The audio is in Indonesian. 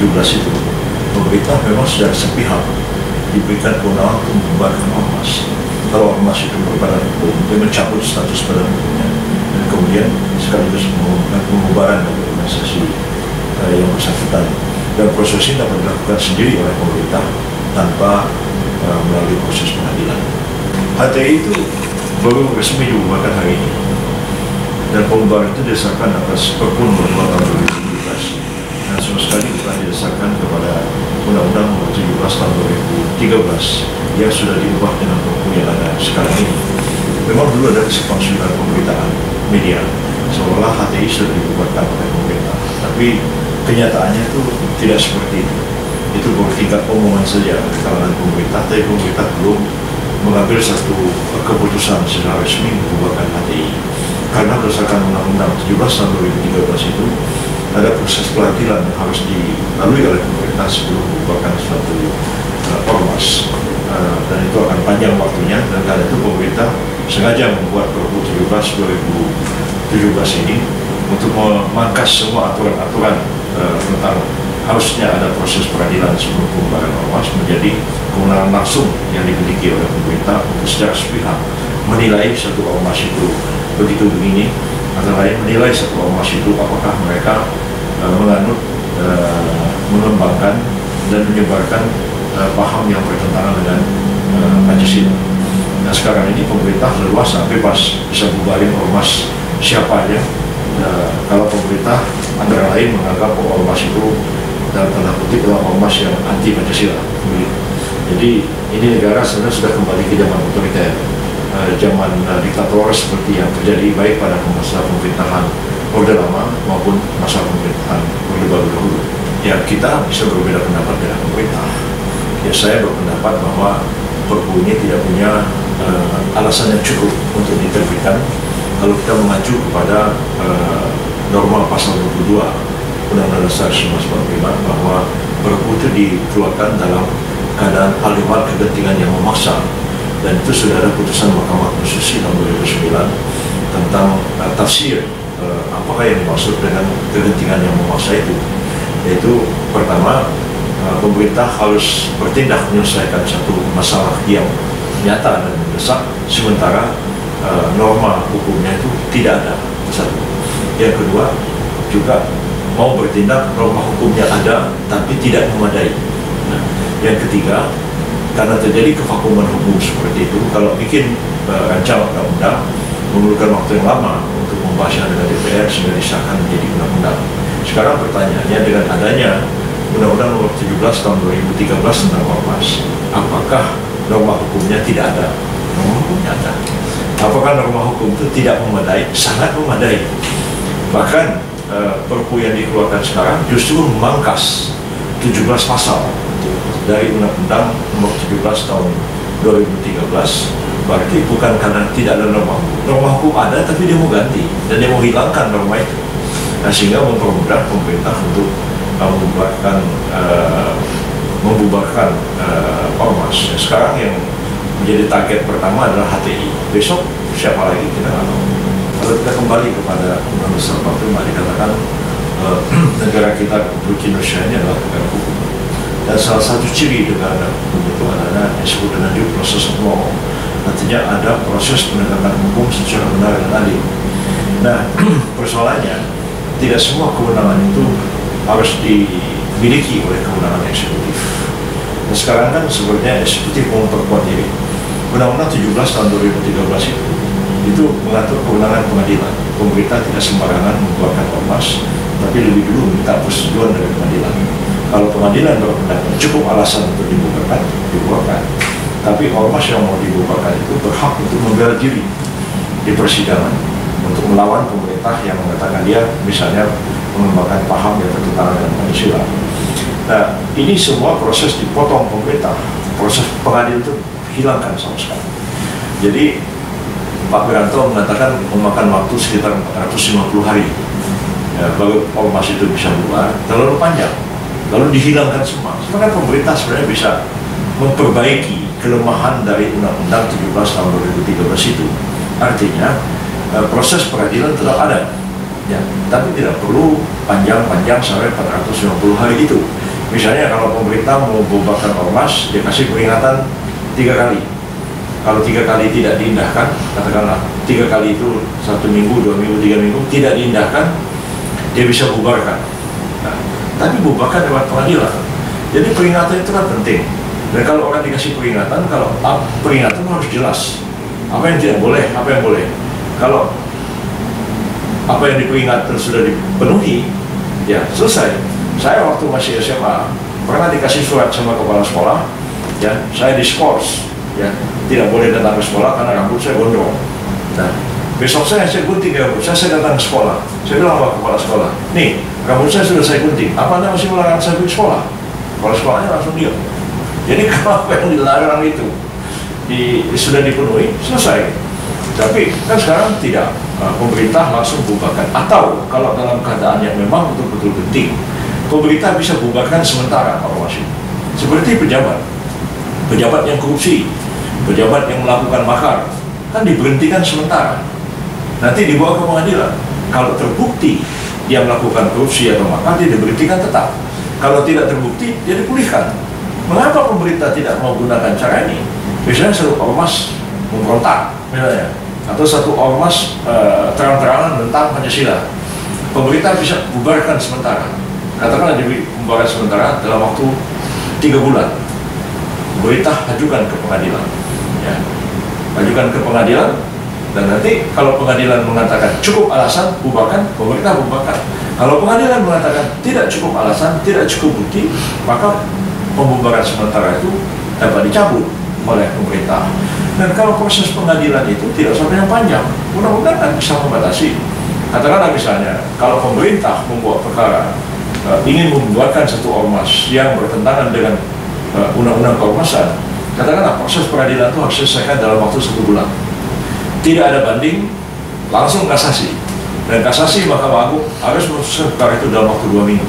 17 itu, pemerintah memang secara sepihak diberikan kewenangan untuk membubarkan ormas. Kalau ormas itu berbadan hukum, dia mencabut status badan hukumnya, dan kemudian sekaligus mengumumkan pembubaran dari organisasi yang bersangkutan. Dan proses ini dapat dilakukan sendiri oleh pemerintah tanpa melalui proses pengadilan. HTI itu baru resmi dibubarkan hari ini, dan pembubaran itu didasarkan atas Perpun nomor 2 tahun 2017, dan sama sekali bukan didasarkan kepada Undang-Undang nomor 17 tahun 2013 yang sudah diubah dengan Perpu yang ada sekarang ini. Memang dulu ada kesimpulan pemberitaan media seolah HTI sudah dibubarkan oleh pemerintah, tapi kenyataannya itu tidak seperti itu. Itu baru tingkat omongan saja di kalangan pemerintah, tapi pemerintah belum mengambil satu keputusan secara resmi membubarkan HTI. Karena berdasarkan Undang-Undang 17 tahun 2013 itu ada proses pelatihan yang harus dilalui oleh pemerintah sebelum membubarkan suatu ormas, dan itu akan panjang waktunya. Dan karena itu pemerintah sengaja membuat Perpu 17 2017 ini untuk memangkas semua aturan-aturan tentang harusnya ada proses peradilan sebelum pembubaran ormas menjadi kewenangan langsung yang dimiliki oleh pemerintah untuk secara sepihak menilai satu ormas itu begitu begini, antara lain menilai satu ormas itu apakah mereka menganut, mengembangkan dan menyebarkan paham yang bertentangan dengan Pancasila. Nah sekarang ini pemerintah leluasa bebas bisa bubarin ormas siapa aja. Kalau pemerintah antara lain menganggap ormas itu dalam tanda kutip adalah ormas yang anti Pancasila. Jadi ini negara sebenarnya sudah kembali ke zaman otoriter, zaman diktator seperti yang terjadi baik pada masa pemerintahan Orde Lama maupun masa pemerintahan Orde Baru dahulu. Ya kita bisa berbeda pendapat dengan pemerintah. Ya saya berpendapat bahwa Perpu ini tidak punya alasan yang cukup untuk diterbitkan kalau kita mengacu kepada norma pasal 22 Undang-Undang Dasar 1945 bahwa Perpu itu dikeluarkan dalam keadaan hal-hal kegentingan yang memaksa, dan itu sudah ada putusan Mahkamah Konstitusi tahun 2009 tentang tafsir apakah yang dimaksud dengan kegentingan yang memaksa itu, yaitu pertama pemerintah harus bertindak menyelesaikan satu masalah yang nyata dan mendesak, sementara norma hukumnya itu tidak ada. Satu. Yang kedua juga mau bertindak, norma hukumnya ada tapi tidak memadai. Nah, yang ketiga, karena terjadi kevakuman hukum seperti itu, kalau bikin rancangan undang-undang memerlukan waktu yang lama untuk membahasnya dengan DPR sehingga disahkan menjadi undang-undang. Sekarang pertanyaannya, dengan adanya Undang-Undang nomor 17 tahun 2013 tentang ormas, apakah norma hukumnya tidak ada? Norma hukumnya ada. Apakah norma hukum itu tidak memadai? Sangat memadai. Bahkan Perpu yang dikeluarkan sekarang justru memangkas 17 pasal dari Undang-Undang nomor 17 tahun 2013. Berarti bukan karena tidak ada norma hukum. Norma hukum ada tapi dia mau ganti dan dia mau hilangkan norma itu. Nah, sehingga mempermudah pemerintah untuk membubarkan ormas. Sekarang yang menjadi target pertama adalah HTI. Besok siapa lagi kita nggak tahu. Kalau kita kembali kepada Undang-Undang Dasar 45, dikatakan negara kita Republik Indonesia ini adalah negara hukum. Dan salah satu ciri negara hukum itu adalah disebut dengan due process of law. Artinya ada proses penegakan hukum secara benar dan adil. Nah, persoalannya tidak semua kewenangan itu harus dimiliki oleh kewenangan eksekutif. Nah, sekarang kan sebenarnya eksekutif mau memperkuat diri. Undang-Undang 17 tahun 2013 itu mengatur kewenangan pengadilan. Pemerintah tidak sembarangan membubarkan ormas, tapi lebih dulu minta persetujuan dari pengadilan. Kalau pengadilan berpendapat cukup alasan untuk dibubarkan, dibubarkan. Tapi ormas yang mau dibubarkan itu berhak untuk membela diri di persidangan untuk melawan pemerintah yang mengatakan dia misalnya mengembangkan paham yang bertentangan dengan Pancasila. Nah, ini semua proses dipotong pemerintah. Proses pengadilan itu hilangkan sama sekali. Jadi Pak Wiranto mengatakan memakan waktu sekitar 450 hari ya, baru ormas itu bisa bubar. Terlalu panjang, lalu dihilangkan semua. Sebenarnya pemerintah sebenarnya bisa memperbaiki kelemahan dari Undang-Undang 17 tahun 2013 itu. Artinya proses peradilan tetap ada, ya, tapi tidak perlu panjang-panjang sampai 450 hari itu. Misalnya kalau pemerintah mau membubarkan ormas, dia kasih peringatan 3 kali. Kalau 3 kali tidak diindahkan, katakanlah 3 kali itu 1 minggu, 2 minggu, 3 minggu tidak diindahkan, dia bisa bubarkan. Nah, tapi bubarkan lewat pengadilan. Jadi peringatan itu kan penting. Dan kalau orang dikasih peringatan, kalau peringatan harus jelas. Apa yang tidak boleh, apa yang boleh. Kalau apa yang diperingatkan sudah dipenuhi, ya selesai. Saya waktu masih SMA pernah dikasih surat sama kepala sekolah, ya saya diskors, ya tidak boleh datang ke sekolah karena rambut saya gondrong. Nah, besok saya gunting rambut saya datang ke sekolah. Saya bilang sama kepala sekolah, nih rambut saya sudah saya gunting, apa Anda masih melarang saya pergi sekolah? Kepala sekolahnya langsung diam. Jadi kalau apa yang dilarang itu sudah dipenuhi, selesai. Tapi kan sekarang tidak, pemerintah langsung bubarkan. Atau kalau dalam keadaan yang memang betul-betul penting, pemerintah bisa bubarkan sementara ormas itu. Seperti pejabat yang korupsi, pejabat yang melakukan makar, kan diberhentikan sementara. Nanti dibawa ke pengadilan. Kalau terbukti dia melakukan korupsi atau makar, dia diberhentikan tetap. Kalau tidak terbukti, dia dipulihkan. Mengapa pemerintah tidak mau gunakan cara ini? Misalnya satu ormas memberontak, misalnya, atau satu ormas terang-terangan tentang Pancasila, pemerintah bisa bubarkan sementara. Katakanlah diberi pembubaran sementara dalam waktu 3 bulan. Pemerintah ajukan ke pengadilan, ya. Ajukan ke pengadilan, dan nanti kalau pengadilan mengatakan cukup alasan bubarkan, pemerintah bubarkan. Kalau pengadilan mengatakan tidak cukup alasan, tidak cukup bukti, maka pembubaran sementara itu dapat dicabut oleh pemerintah. Dan kalau proses pengadilan itu tidak sampai yang panjang, mudah-mudahan bisa membatasi. Katakanlah misalnya kalau pemerintah membuat perkara ingin membuatkan satu ormas yang bertentangan dengan undang-undang keormasan, katakanlah proses peradilan itu harus selesaikan dalam waktu 1 bulan. Tidak ada banding, langsung kasasi. Dan kasasi Mahkamah Agung harus memutuskan perkara itu dalam waktu 2 minggu.